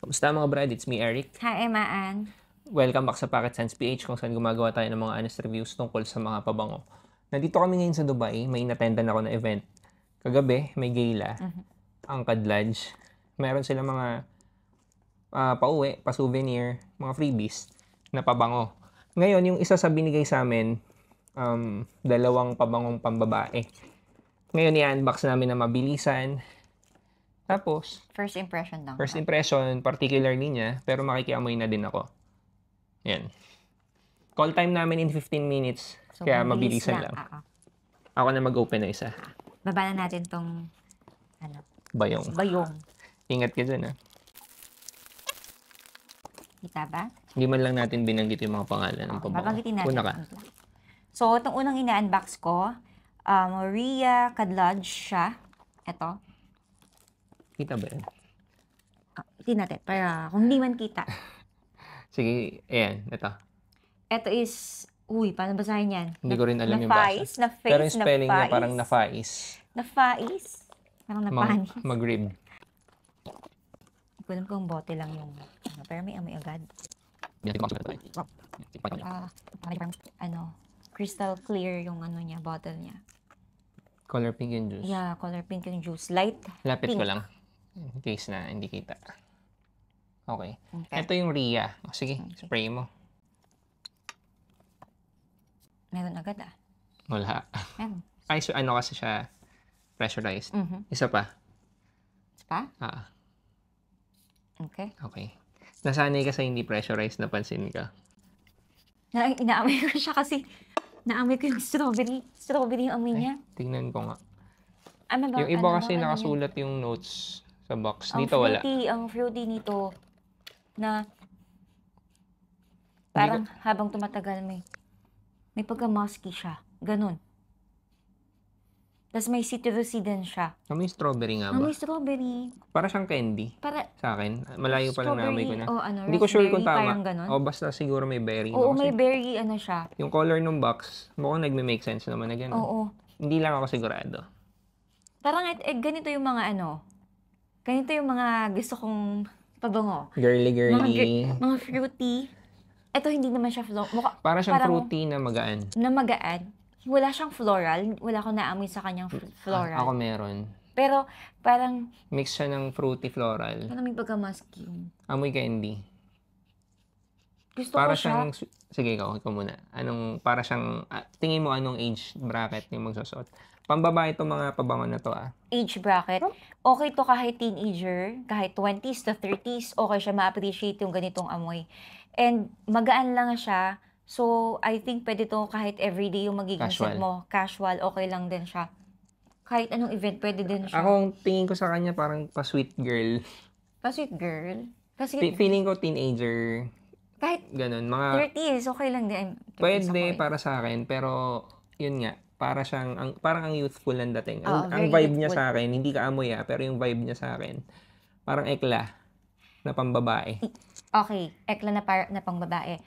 Kamusta mga brad? It's me, Eric. Hi, Emma Ann. Welcome back sa Pocket Sense PH kung saan gumagawa tayo ng mga honest reviews tungkol sa mga pabango. Nandito kami ngayon sa Dubai. May inattendan ako na event. Kagabi, may gala. Ang Kadlaj. Meron sila mga pauwi, pa-souvenir, mga freebies na pabango. Ngayon, yung isa sa binigay sa amin, dalawang pabangong pambabae. Ngayon, i-unbox namin na mabilisan. Tapos, First impression lang. first impression, particularly niya, pero makikiamoy na din ako. Yan. Call time namin in 15 minutes, So, kaya mabilis mabilisan lang. Oo. Ako na mag-open na isa. Baba na natin tong Bayong. bayong. Ingat ka dyan, ha. Kita ba? Hindi man lang natin binanggit yung mga pangalan ng pabango. Babanggitin natin. Una ka. So, itong unang ina-unbox ko, Ria Kadlaj siya. Ito. Kita ba yan? Itin natin para kung hindi man kita. Sige, ayan, ito. Ito is, paano basahin yan? Hindi ko rin alam yung Nafais, basa. na-face, Pero yung spelling niya nafais. parang nafais. Nafais. Parang napani. Mag-rib. Hindi ko alam kung bote lang yung, pero may amoy agad. Crystal clear yung niya, bottle niya. Color pink yung juice. Yeah, color pink yung juice. Light Lapit pink. ko lang. In case na hindi kita. Okay. Okay. Ito yung Ria. Sige, Okay. spray mo. Meron agad Wala. Meron. Ay, so ano kasi siya? Pressurized. Mhm. Isa pa. Pa? Okay. Okay. Nasanay ka sa hindi pressurized, napansin ka. Inaamoy ko siya kasi naamoy ko yung strawberry. Strawberry yung amoy niya. Tingnan ko nga. Ano ba? Yung iba ano kasi ba, nakasulat yung notes sa box. Ang Dito wala. Ang fruity nito na parang habang tumatagal may pagka-musky siya. Ganun. Tapos may citrusy din siya. May strawberry nga ba? May strawberry. Para siyang candy. Para, Sa akin. Malayo pa lang namin ko na. strawberry, Hindi ko sure kung raspberry, tama. parang ganun. O basta siguro may berry. Oo, no? may Kasi berry siya. yung color ng box, mukhang nagme-make sense naman na gano'n. Oo. Hindi lang ako sigurado. Parang ganito yung mga ganito yung mga gusto kong pabango. Girly. Mga fruity. Ito hindi naman siya Para siyang parang fruity na magaan. na magaan. Wala siyang floral. Wala akong naamoy sa kanyang floral. Ako meron. Pero parang Mix siya ng fruity floral. may pagka-musky. Amoy candy. Gusto Para ko siya. siyang, sige ikaw muna. Para siyang, tingin mo anong age bracket yung magsusot? Pambabae itong mga pabango na to Age bracket. Okay to kahit teenager, kahit 20s to 30s, okay siya ma-appreciate yung ganitong amoy. And magaan lang siya. So, I think pwede to kahit everyday yung magiging Casual. scent mo. Casual, okay lang din siya. Kahit anong event, pwede din siya. Ako, ang tingin ko sa kanya parang pa-sweet girl. Pa-sweet girl. Kasi Feeling ko teenager. kahit Ganun. Mga, 30s, okay lang din. 30s pwede ako para sa akin. Pero, yun nga. Para siyang, parang ang youthful ang dating. Oo, Ang very vibe niya youthful. sa akin, hindi ka amoy pero yung vibe niya sa akin, parang ekla na pambabae. Okay, ekla na pang babae.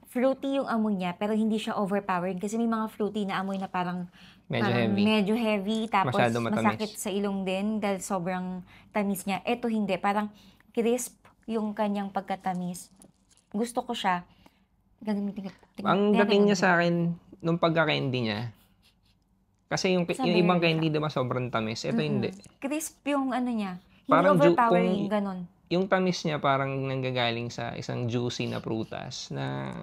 Fruity yung amoy niya, pero hindi siya overpowering. Kasi may mga fruity na amoy na parang Medyo heavy. heavy, tapos Masyado matamis. masakit sa ilong din dahil sobrang tamis niya. Ito hindi, parang crisp yung kanyang pagkatamis. Gusto ko siya. Gagamitin ko. Ang dating niya sa akin, nung pagka-candy niya, kasi yung Sa ibang berry candy diba sobrang tamis. Ito hindi. Crisp yung niya. Hindi Parang overpowering, ganun. Yung tamis niya parang nanggagaling sa isang juicy na prutas na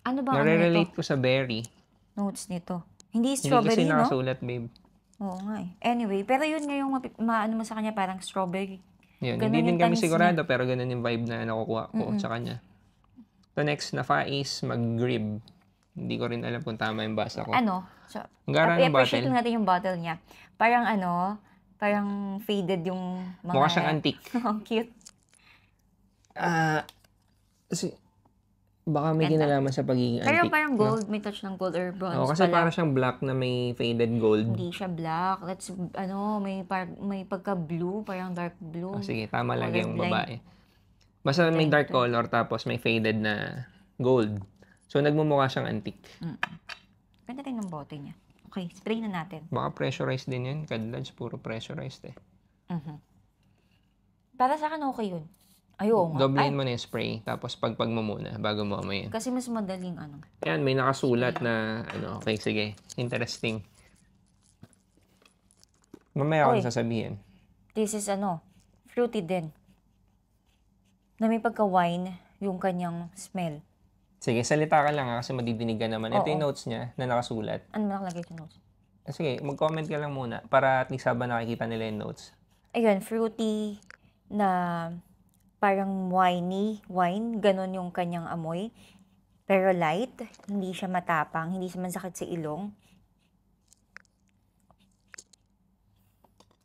Ano ba nare-relate nito? ko sa berry. Notes nito. Hindi Hindi strawberry, kasi no? nakasulat, babe. Oo nga eh. Anyway, pero yun nga yung maano mo sa kanya, parang strawberry. Yun, Ganun hindi din yung kami tamis sigurado pero ganun yung vibe na nakukuha ko sa kanya. The next na Faiz, mag-grib. Hindi ko rin alam kung tama yung basa ko. So, Ang gara ng i-appreciate bottle. natin yung bottle niya. Parang parang faded yung mga... Mukha siyang antique. Ang cute. Baka may kinalaman sa pagiging Pero antique. parang gold, may touch ng gold or bronze Oo, kasi pala. parang siyang black na may faded gold. Hindi siya black. That's, may pagka-blue, parang dark blue. Sige, tama lang yung Colorblind. babae. Basta may dark color tapos may faded na gold. So, nagmumukha siyang antique. Ganda rin ng bote niya. Okay, spray na natin. Baka pressurized din yan. Kadlads, puro pressurized eh. Para sa akin okay yun. Ay, oo nga. Ay, Doblehin mo na yung spray, tapos pagpag mo muna bago mo amoyin. kasi mas madaling ano. Yan, may nakasulat na, okay, sige. Interesting. Mamaya Oy. ako sasabihin. This is fruity din. Na may pagka-wine yung kanyang smell. Sige, salita ka lang kasi madidinig ka naman. Ito Oo. yung notes niya na nakasulat. Ano nakalagay sa notes? Sige, mag-comment ka lang muna para at least habang nakikita nila yung notes. Ayun, fruity na parang wine, ganun yung kanyang amoy. Pero light, hindi siya matapang, hindi siya masakit sa ilong.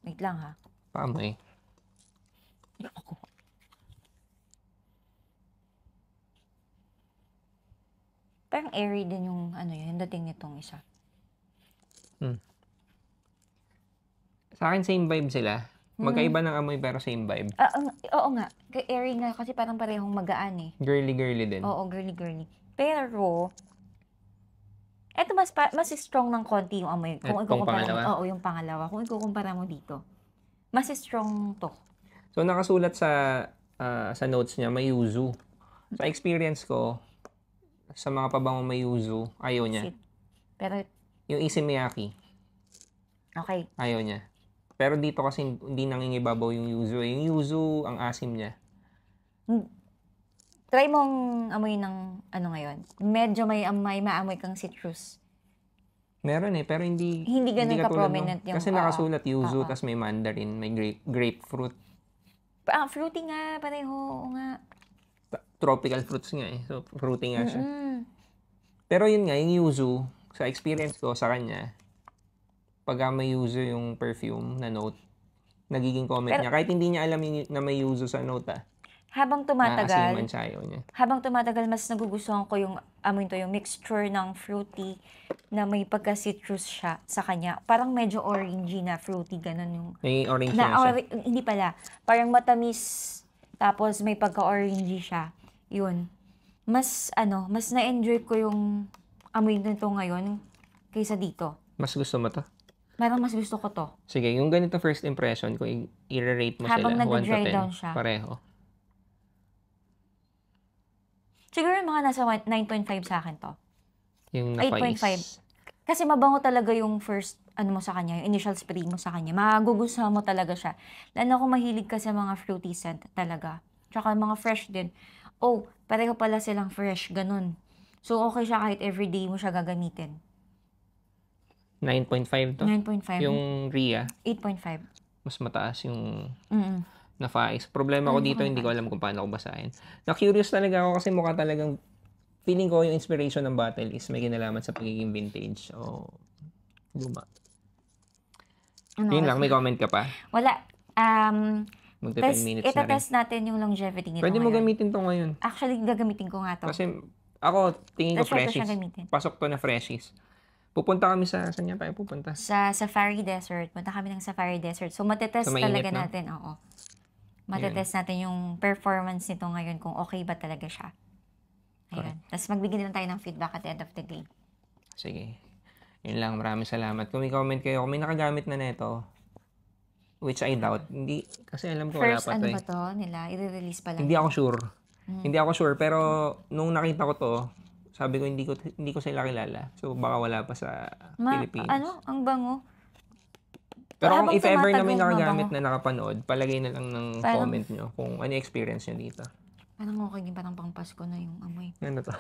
Wait lang ha. Paamoy. Parang airy din yung yung dating nitong isa. Sa akin, same vibe sila. Magkaiba ng amoy pero same vibe. Oo nga, airy nga kasi parang parehong magaan eh. Girly-girly din. Oo, girly-girly. Pero, eto mas strong ng konti yung amoy. Kung Itong ikukumpara pangalawa? mo, oo, yung pangalawa. Kung ikukumpara mo dito, mas strong to. So, nakasulat sa notes niya, may yuzu. Sa experience ko, sa mga pabango may yuzu, ayaw niya. Pero, Yung Isimiyaki, okay. ayaw niya. Pero dito kasi hindi nangingibabaw yung yuzu. Yung yuzu, ang asim niya. Try mong amoy ng ngayon. Medyo may maamoy kang citrus. Meron pero hindi Hindi ganun katulad ka-prominent yung... Kasi nakasulat yuzu, Oo. tas may mandarin, may grapefruit. Fruity nga, pareho. Oo nga. Tropical fruits nga eh. So, fruity nga siya. Mm. Pero yun nga, yung yuzu, sa experience ko sa kanya, pag may yuzu yung perfume na note, nagiging comment niya. Kahit hindi niya alam na may yuzu sa note Habang naasiman siya, ayaw niya. habang tumatagal, mas nagugustuhan ko yung amoy to, yung mixture ng fruity na may pagka-citrus siya sa kanya. Parang medyo orangey na fruity, ganun yung... May orange na siya. Hindi pala. Parang matamis, tapos may pagka-orangey siya. Yun. Mas na-enjoy ko yung amoy nito ngayon kaysa dito. Mas gusto mo to? Parang mas gusto ko to. Sige, yung ganito first impression, kung i-rate mo Habang sila, 1 to nag-dry 10, down siya. pareho. Siguro mga nasa 9.5 sa akin to. Yung na-faiz. 8.5. Kasi mabango talaga yung first, mo sa kanya, yung initial spray mo sa kanya. Magugustuhan mo talaga siya. Lalo ako mahilig ka sa mga fruity scent talaga. Tsaka mga fresh din. Oh, pareho pala silang fresh, ganun. So, okay siya kahit everyday mo siya gagamitin. 9.5 to? 9.5. Yung Ria, 8.5. mas mataas yung Mm-mm. na-faiz. Problema ko dito, hindi ko alam kung paano ko basahin. Na-curious talaga ako kasi mukha talagang, feeling ko yung inspiration ng bottle is may kinalaman sa pagiging vintage o luma. Yun lang, may comment ka pa? Wala. Magta 10 minutes na rin. Itatest natin yung longevity nito Pwede mo ngayon. gamitin to ngayon. Actually, gagamitin ko nga to. Kasi ako, tingin ko Try ko freshies. siya gamitin. Pasok to na freshies. Pupunta kami saan nga tayo pupunta? Sa Safari Desert. Punta kami ng Safari Desert. So, matetest So, mainit, talaga no? natin. Oo. Matetest natin yung performance nito ngayon kung okay ba talaga siya. Ayun. Tapos magbigay din tayo ng feedback at the end of the day. Sige. Yun lang, maraming salamat. Kung may comment kayo, kung may nakagamit na neto, which I doubt, hindi, kasi alam ko wala First, pa to eh. ba to nila? I-release pa lang. Hindi ako sure. Hindi ako sure, pero nung nakita ko to, sabi ko hindi ko sila kilala. So baka wala pa sa Pilipinas. Ang bango. Pero kung habang if ever na may tumatagal, nakagamit mabango. na nakapanood, palagay na lang ng Parang- comment nyo kung ano yung experience nyo dito. Parang okay din, parang pang Pasko na yung amoy. Ano to?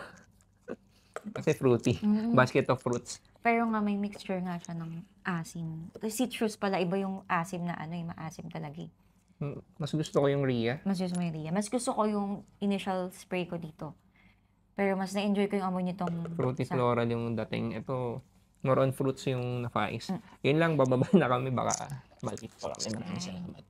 Kasi fruity. Basket of fruits. Pero nga may mixture nga siya ng asim. Citrus pala, iba yung asim na yung maasim talaga. Mas gusto ko yung Ria. Mas gusto mo yung Ria. Mas gusto ko yung initial spray ko dito. Pero mas na-enjoy ko yung amoy nitong... Fruity floral yung dating. Ito, more on fruits yung na-faiz. Yun lang, bababa na kami. Baka balik pa kami. Maraming salamat.